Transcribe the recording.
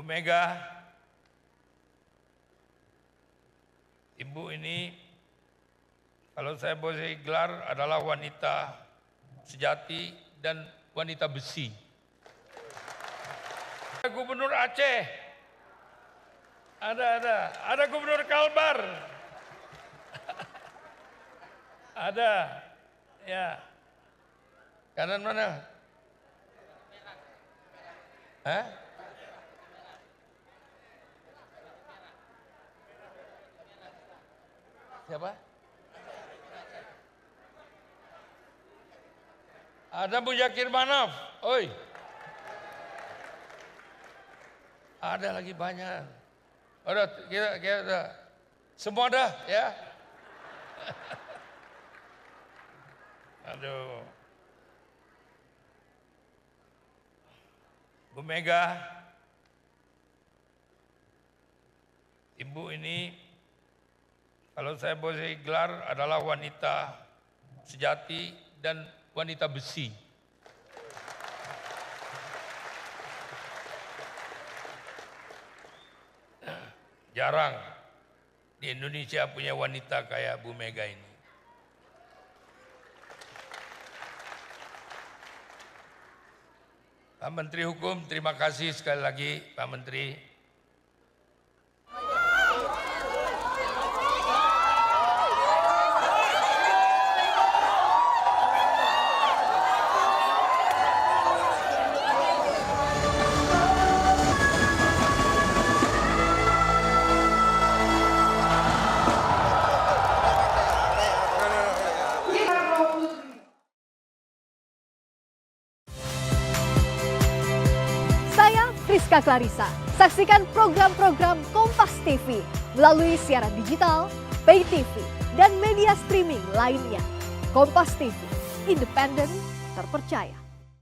Bu Mega, Ibu ini kalau saya boleh gelar adalah wanita sejati dan wanita besi. Gubernur Aceh, ada Gubernur Kalbar, ada, ya, kanan mana? Hah? Siapa? Ada Bu Zakir Manaf, oi. Ada lagi banyak. Udah, kita semua dah, ya. Aduh. Bu Mega, Ibu ini kalau saya boleh gelar adalah wanita sejati dan wanita besi. Jarang di Indonesia punya wanita kayak Bu Mega ini. Pak Menteri Hukum, terima kasih sekali lagi Pak Menteri. Rizka Clarissa. Saksikan program-program Kompas TV melalui siaran digital, pay TV, dan media streaming lainnya. Kompas TV, independen, terpercaya.